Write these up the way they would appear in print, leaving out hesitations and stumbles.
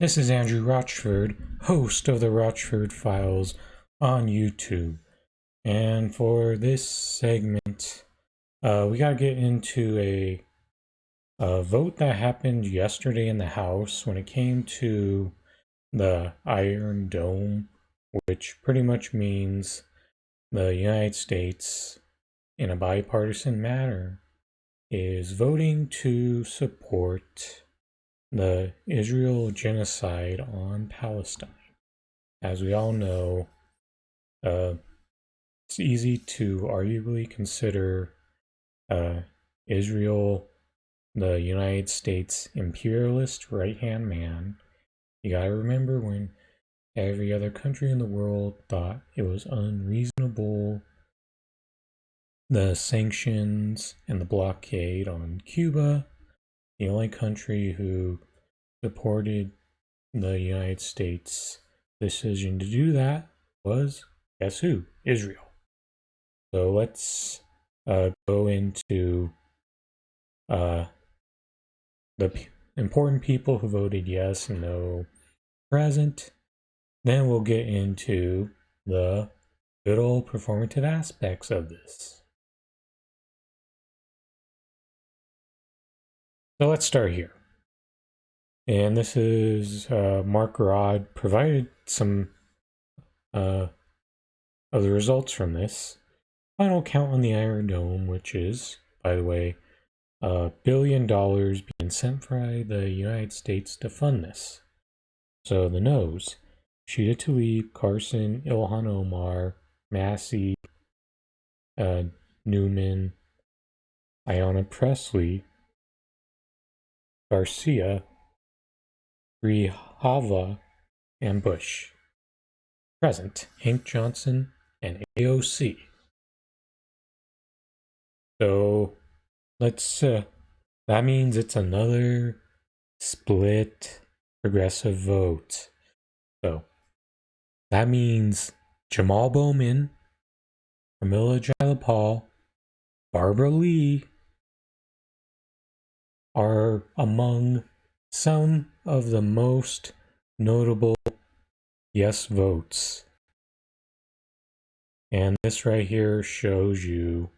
This is Andrew Rochford, host of the Rochford Files on YouTube. And for this segment, we got to get into a vote that happened yesterday in the House when it came to the Iron Dome, which pretty much means the United States, in a bipartisan manner, is voting to support the Israel genocide on Palestine. As we all know, it's easy to arguably consider Israel the United States imperialist right-hand man. You gotta remember when every other country in the world thought it was unreasonable, the sanctions and the blockade on Cuba, the only country who supported the United States' decision to do that was, guess who? Israel. So let's go into the important people who voted yes and no present. Then we'll get into the good old performative aspects of this. So let's start here. And this is Mark Rod provided some of the results from this. Final count on the Iron Dome, which is, by the way, $1 billion being sent by the United States to fund this. So the no's: Sheeta Tlaib, Carson, Ilhan Omar, Massey, Newman, Ayanna Pressley, Garcia, Grijalva, and Bush. Present: Hank Johnson and AOC. So let's that means it's another split progressive vote. So that means Jamal Bowman, Pramila Jayapal, Barbara Lee are among some of the most notable yes votes. And this right here shows you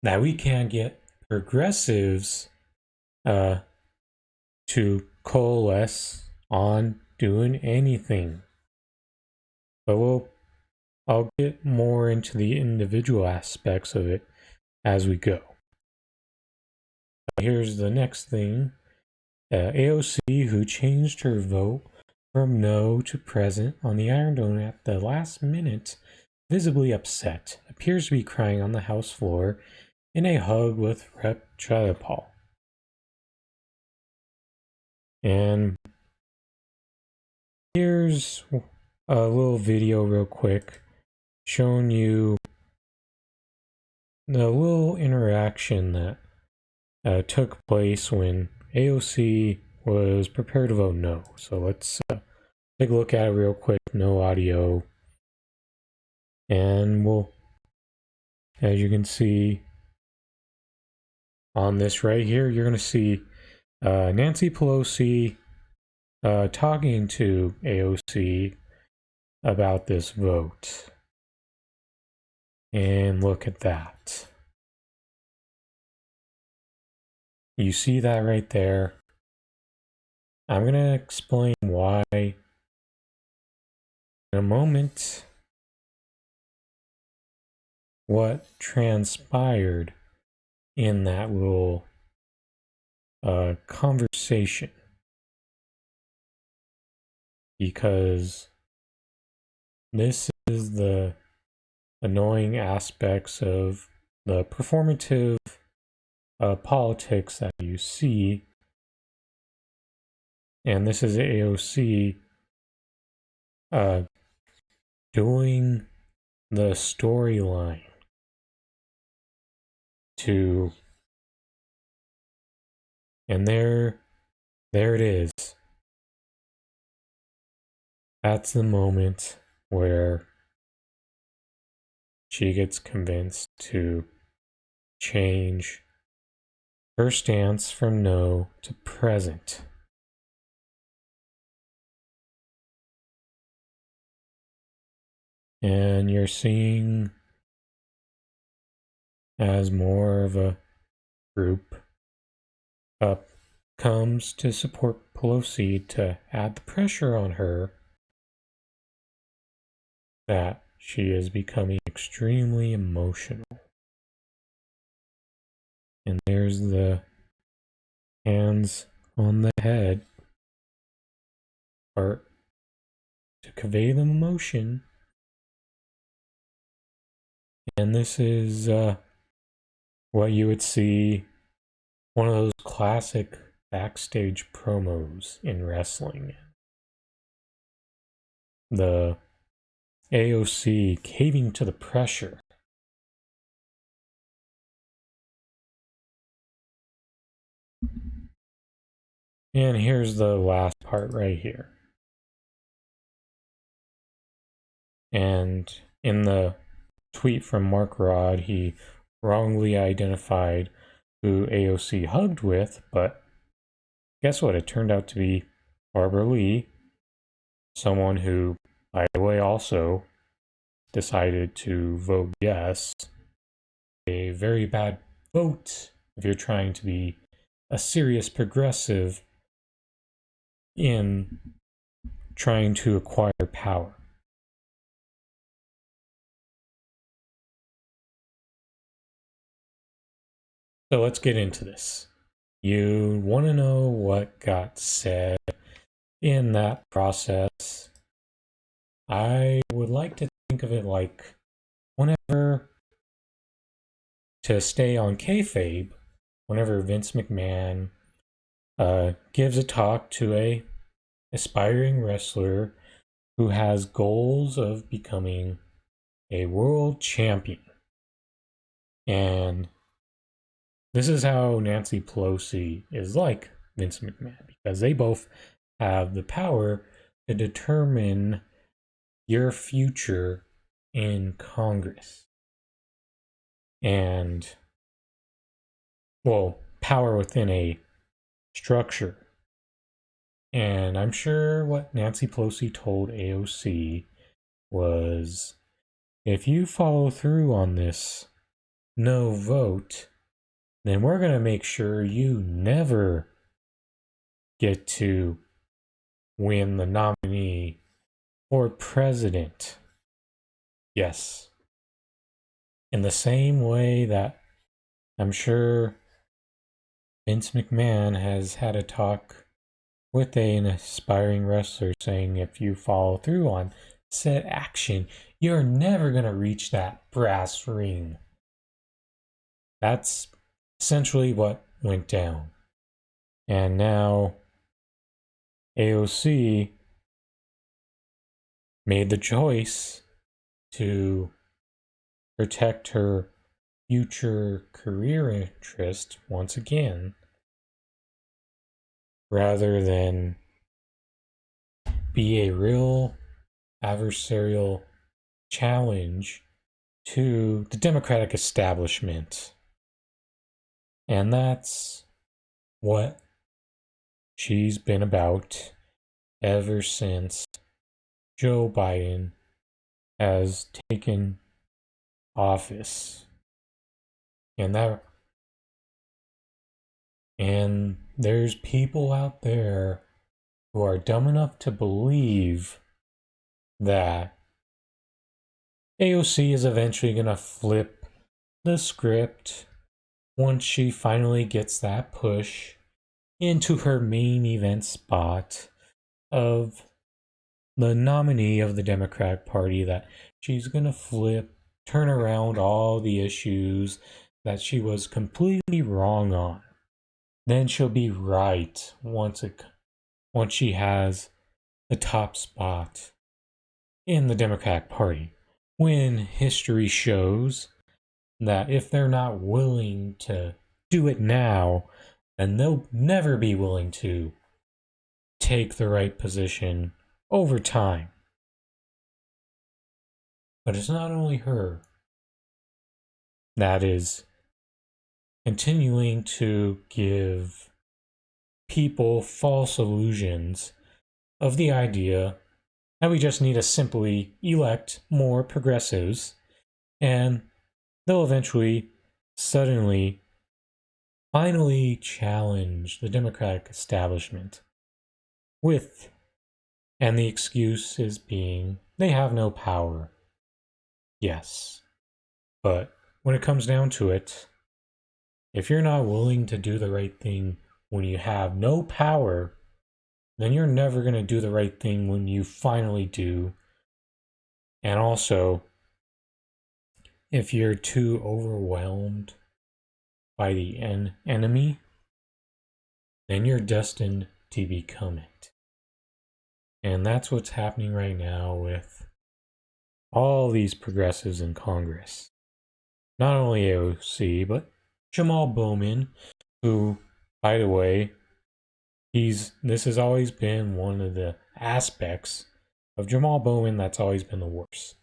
that we can't get progressives to coalesce on doing anything. But I'll get more into the individual aspects of it as we go. Here's the next thing. AOC, who changed her vote from no to present on the Iron Dome at the last minute, visibly upset, appears to be crying on the House floor in a hug with Rep. Jayapal. And here's a little video real quick showing you the little interaction that took place when AOC was prepared to vote no. So let's take a look at it real quick, no audio. And we'll, as you can see on this right here, you're going to see Nancy Pelosi talking to AOC about this vote. And look at that. You see that right there. I'm going to explain why in a moment, what transpired in that little conversation. Because this is the annoying aspects of the performative politics that you see. And this is AOC doing the storyline to, and there it is. That's the moment where she gets convinced to change her stance from no to present. And you're seeing as more of a group up comes to support Pelosi to add the pressure on her that she is becoming extremely emotional. And there's the hands on the head part to convey the emotion. And this is what you would see one of those classic backstage promos in wrestling. The AOC caving to the pressure. And here's the last part right here. And in the tweet from Mark Rod, he wrongly identified who AOC hugged with, but guess what? It turned out to be Barbara Lee, someone who, by the way, also decided to vote yes. A very bad vote if you're trying to be a serious progressive in trying to acquire power. So let's get into this. You want to know what got said in that process? I would like to think of it like whenever, to stay on kayfabe, whenever Vince McMahon gives a talk to a aspiring wrestler who has goals of becoming a world champion. And this is how Nancy Pelosi is like Vince McMahon, because they both have the power to determine your future in Congress. And, well, power within a structure. And I'm sure what Nancy Pelosi told AOC was, if you follow through on this no vote, then we're going to make sure you never get to win the nominee for president. Yes. In the same way that I'm sure Vince McMahon has had a talk with an aspiring wrestler saying if you follow through on said action, you're never going to reach that brass ring. That's essentially what went down. And now AOC made the choice to protect her future career interest once again, rather than be a real adversarial challenge to the Democratic establishment. And that's what she's been about ever since Joe Biden has taken office. And there's people out there who are dumb enough to believe that AOC is eventually going to flip the script once she finally gets that push into her main event spot of the nominee of the Democratic Party, that she's going to turn around all the issues that she was completely wrong on. Then she'll be right once she has the top spot in the Democratic Party. When history shows that if they're not willing to do it now, then they'll never be willing to take the right position over time. But it's not only her that is continuing to give people false illusions of the idea Now we just need to simply elect more progressives, and they'll eventually, suddenly, finally challenge the Democratic establishment with, and the excuse is being, they have no power. Yes, but when it comes down to it, if you're not willing to do the right thing when you have no power, then you're never going to do the right thing when you finally do. And also, if you're too overwhelmed by the enemy, then you're destined to become it. And that's what's happening right now with all these progressives in Congress. Not only AOC, but Jamal Bowman, who, by the way, this has always been one of the aspects of Jamal Bowman that's always been the worst.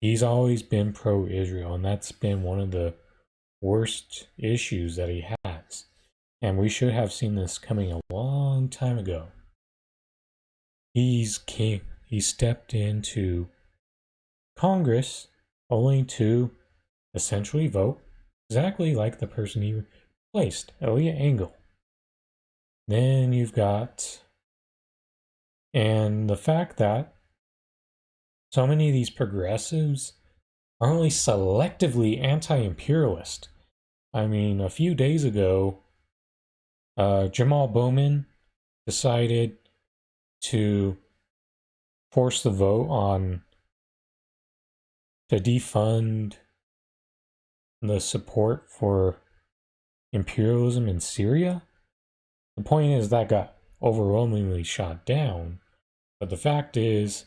He's always been pro-Israel, and that's been one of the worst issues that he has. And we should have seen this coming a long time ago. He stepped into Congress only to essentially vote exactly like the person he replaced, Elliot Engel. Then you've got, and the fact that so many of these progressives are only selectively anti-imperialist. I mean, a few days ago, Jamal Bowman decided to force the vote to defund the support for imperialism in Syria. The point is that got overwhelmingly shot down. But the fact is,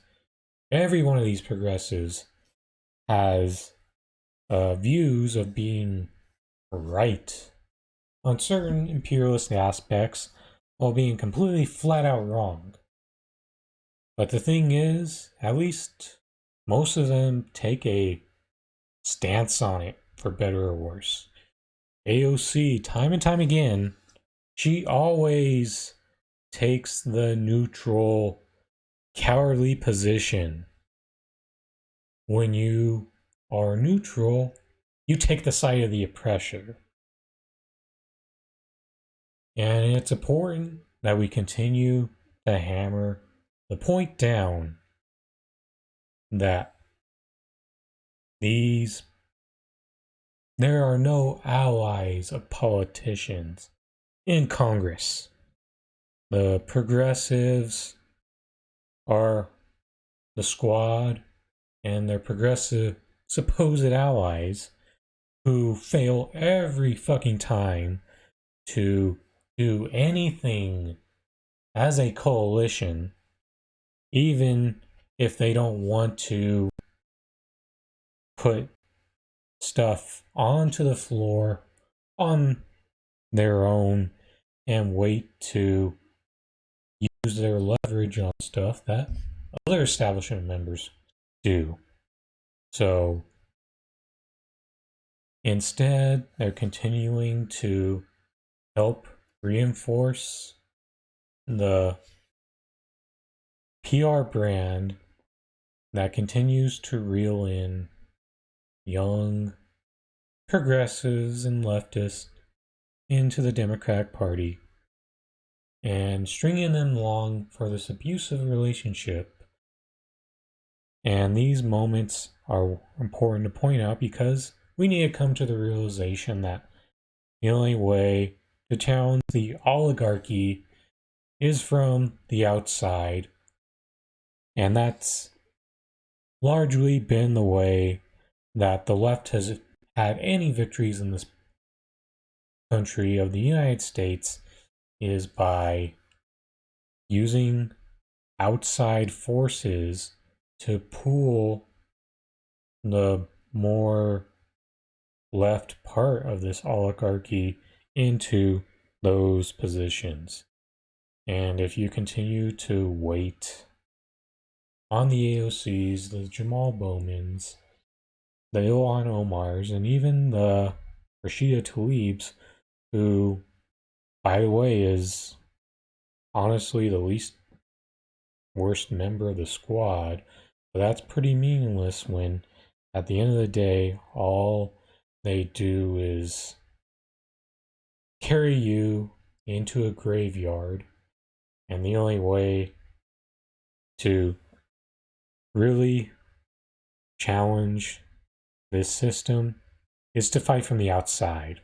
every one of these progressives has views of being right on certain imperialist aspects while being completely flat out wrong. But the thing is, at least most of them take a stance on it, for better or worse. AOC, time and time again, she always takes the neutral, cowardly position. When you are neutral, you take the side of the oppressor. And it's important that we continue to hammer the point down that there are no allies of politicians in Congress. The progressives are the squad, and their progressive supposed allies who fail every fucking time to do anything as a coalition, even if they don't want to put stuff onto the floor on their own and wait to use their leverage on stuff that other establishment members do. So instead, they're continuing to help reinforce the PR brand that continues to reel in young progressives and leftists into the Democratic Party and stringing them along for this abusive relationship. And these moments are important to point out because we need to come to the realization that the only way to challenge the oligarchy is from the outside. And that's largely been the way that the left has had any victories in this country of the United States, is by using outside forces to pull the more left part of this oligarchy into those positions. And if you continue to wait on the AOCs, the Jamal Bowmans, the Ilhan Omars, and even the Rashida Tlaibs, who, by the way, is honestly the least worst member of the squad. But that's pretty meaningless when, at the end of the day, all they do is carry you into a graveyard. And the only way to really challenge this system is to fight from the outside.